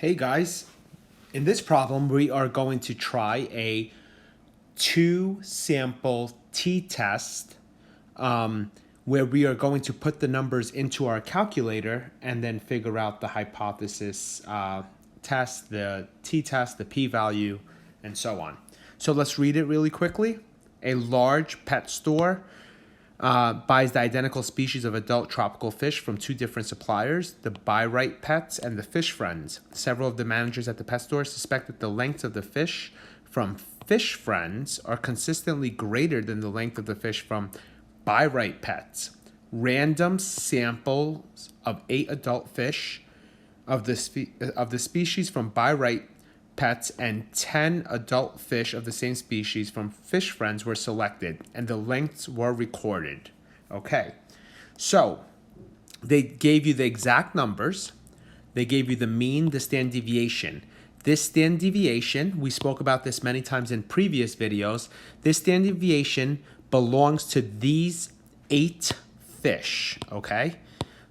Hey guys, in this problem we are going to try a two sample t-test where we are going to put the numbers into our calculator and then figure out the hypothesis test, the t-test, the p-value, and so on. So let's read it really quickly. A large pet store buys the identical species of adult tropical fish from two different suppliers, the Buy Right Pets and the Fish Friends. Several of the managers at the pet store suspect that the lengths of the fish from Fish Friends are consistently greater than the length of the fish from Buy Right Pets. Random samples of 8 adult fish of the species from Buy Right Pets and 10 adult fish of the same species from Fish Friends were selected, and the lengths were recorded. Okay, so they gave you the exact numbers. They gave you the mean, the standard deviation. This standard deviation, we spoke about this many times in previous videos. This standard deviation belongs to these 8 fish, okay?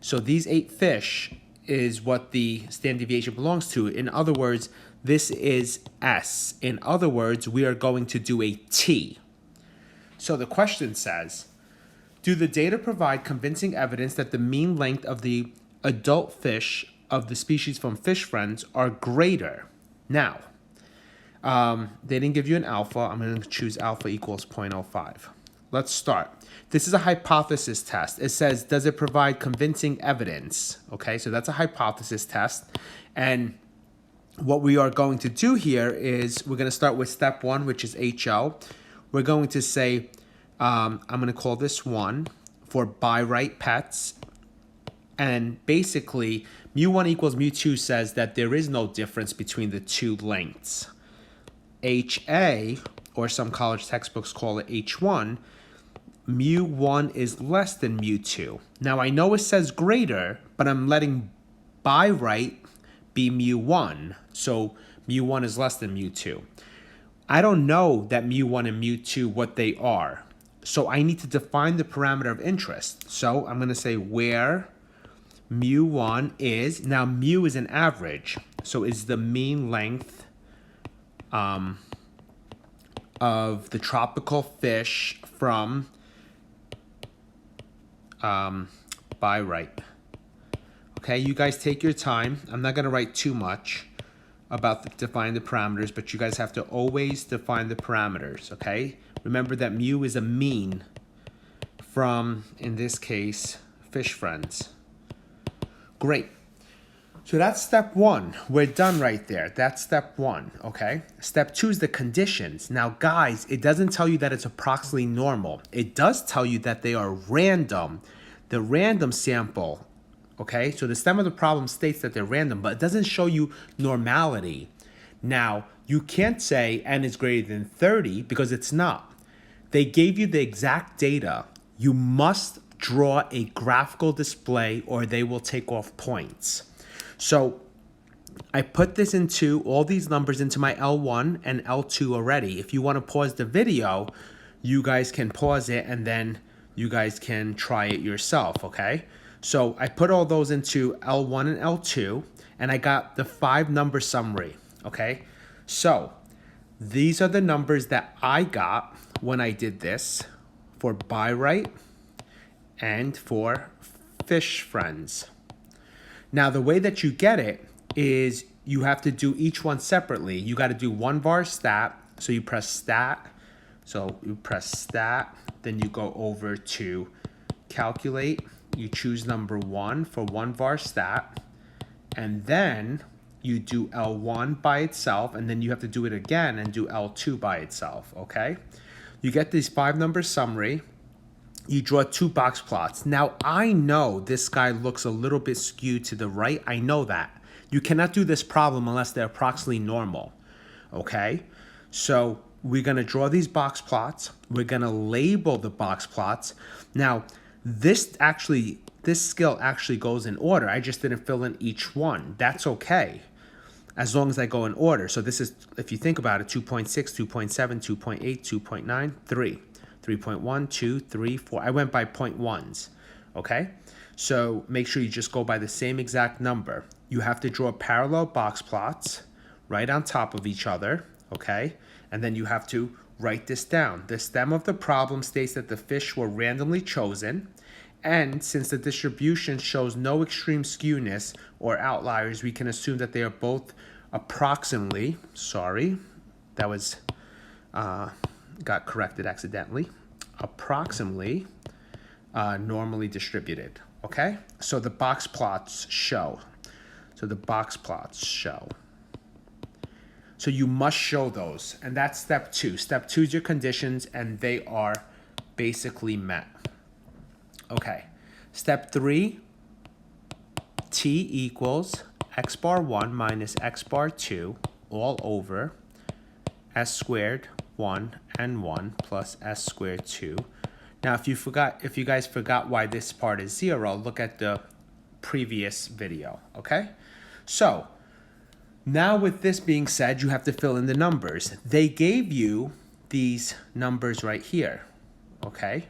So these 8 fish is what the standard deviation belongs to. In other words, this is S. In other words, we are going to do a T. So the question says, do the data provide convincing evidence that the mean length of the adult fish of the species from Fish Friends are greater? Now, they didn't give you an alpha. I'm going to choose alpha equals 0.05. Let's start. This is a hypothesis test. It says, does it provide convincing evidence? Okay, so that's a hypothesis test. And what we are going to do here is we're going to start with step 1, which is HL. We're going to say, I'm going to call this 1 for Buy Right Pets. And basically, mu1 equals mu2 says that there is no difference between the two lengths. HA, or some college textbooks call it H1, mu1 is less than mu2. Now, I know it says greater, but I'm letting Buy Right be mu1, so mu1 is less than mu2. I don't know that mu1 and mu2 what they are, so I need to define the parameter of interest. So I'm going to say where mu1 is, now mu is an average, so is the mean length of the tropical fish from Buy Right. Okay, you guys take your time. I'm not going to write too much about defining the parameters, but you guys have to always define the parameters, okay? Remember that mu is a mean from, in this case, Fish Friends. Great. So that's step 1. We're done right there. That's step 1, okay? Step 2 is the conditions. Now, guys, it doesn't tell you that it's approximately normal. It does tell you that they are random. The random sample, okay, so the stem of the problem states that they're random, but it doesn't show you normality. Now, you can't say n is greater than 30 because it's not. They gave you the exact data. You must draw a graphical display or they will take off points. So I put this into all these numbers into my L1 and L2 already. If you want to pause the video, you guys can pause it and then you guys can try it yourself, okay? So I put all those into L1 and L2, and I got the 5-number summary, okay? So these are the numbers that I got when I did this for Buy Right and for Fish Friends. Now, the way that you get it is you have to do each one separately. You got to do one var stat, so you press stat. So you press stat, then you go over to calculate. You choose number 1 for one var stat, and then you do L1 by itself, and then you have to do it again and do L2 by itself, okay? You get this 5-number summary. You draw 2 box plots. Now, I know this guy looks a little bit skewed to the right. I know that. You cannot do this problem unless they're approximately normal, okay? So we're going to draw these box plots. We're going to label the box plots. Now, this skill actually goes in order. I just didn't fill in each one. That's okay, as long as I go in order. So this is, if you think about it, 2.6, 2.7, 2.8, 2.9, 3. 3.1, 2, 3, 4. I went by 0.1s, okay? So make sure you just go by the same exact number. you have to draw parallel box plots right on top of each other, okay? And then you have to write this down. The stem of the problem states that the fish were randomly chosen, and since the distribution shows no extreme skewness or outliers, we can assume that they are both approximately, sorry, that was, got corrected accidentally, approximately normally distributed, okay? So the box plots show. So the box plots show. So you must show those, and that's step 2. Step 2 is your conditions, and they are basically met. Okay, step 3, t equals x bar 1 minus x bar 2 all over s squared 1 and 1 plus s squared 2. Now, if you guys forgot why this part is 0, look at the previous video, okay? So, now with this being said, you have to fill in the numbers. They gave you these numbers right here, okay?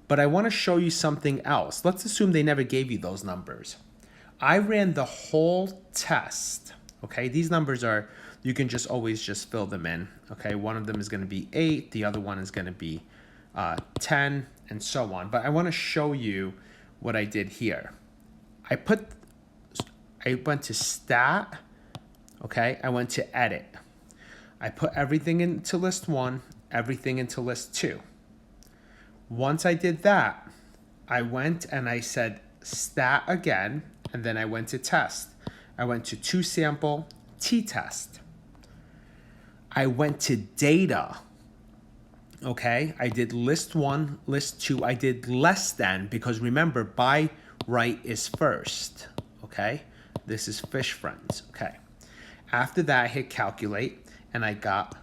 But I want to show you something else. Let's assume they never gave you those numbers. I ran the whole test, okay? These numbers are, you can just always just fill them in, okay? One of them is going to be 8, the other one is going to be 10, and so on. But I want to show you what I did here. I went to stat, okay? I went to edit. I put everything into list 1, everything into list 2. Once I did that, I went and I said stat again, and then I went to test. I went to 2 sample t-test. I went to data, okay? I did list 1, list 2. I did less than, because remember, by right is first, okay? This is fish friends, okay? After that, I hit calculate, and I got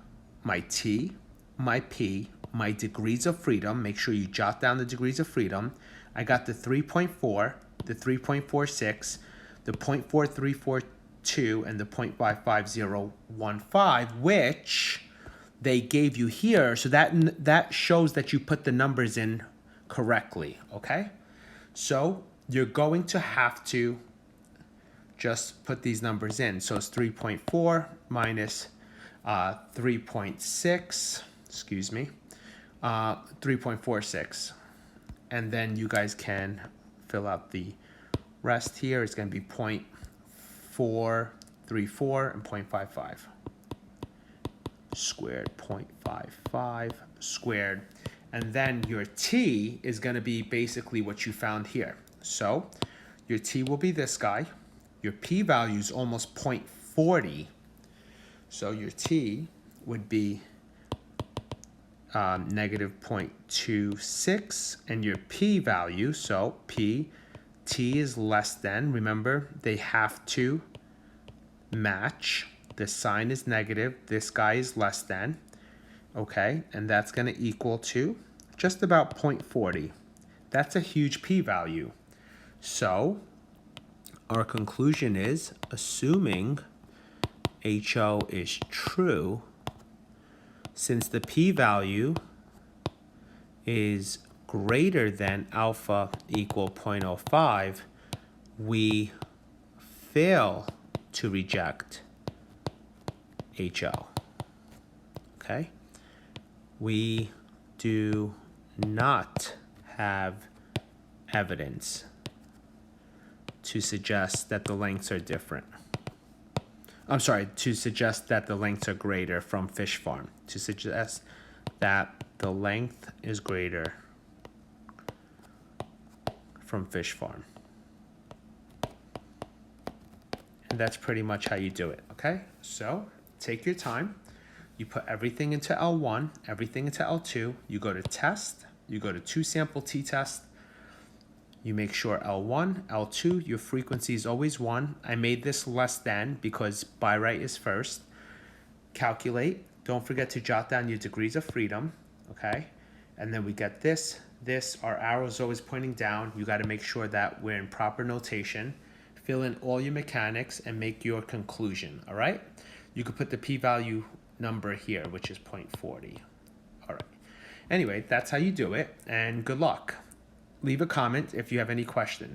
my t, my p, my degrees of freedom. Make sure you jot down the degrees of freedom. I got the 3.4, the 3.46, the 0.4342, and the 0.55015, which they gave you here. So that shows that you put the numbers in correctly, okay? So you're going to have to just put these numbers in. So it's 3.4 minus 3.6, excuse me, 3.46. And then you guys can fill out the rest here. It's going to be 0.434 and 0.55 squared, 0.55 squared. And then your t is going to be basically what you found here. So your t will be this guy. Your p-value is almost 0.40. So your t would be negative 0.26, and your p-value, so t is less than, remember, they have to match. This sign is negative, this guy is less than, okay, and that's going to equal to just about 0.40. That's a huge p-value. So our conclusion is, assuming HO is true, since the p-value is greater than alpha equal 0.05, we fail to reject HO, okay? We do not have evidence to suggest that the lengths are different. I'm sorry, to suggest that the lengths are greater from fish farm. To suggest that the length is greater from fish farm. And that's pretty much how you do it, okay? So take your time. You put everything into L1, everything into L2. You go to test. You go to 2 sample t-test. You make sure L1, L2, your frequency is always 1. I made this less than because by right is first. Calculate. Don't forget to jot down your degrees of freedom, okay? And then we get this, our arrow is always pointing down. You got to make sure that we're in proper notation. Fill in all your mechanics and make your conclusion, all right? You could put the p-value number here, which is 0.40. All right. Anyway, that's how you do it, and good luck. Leave a comment if you have any questions.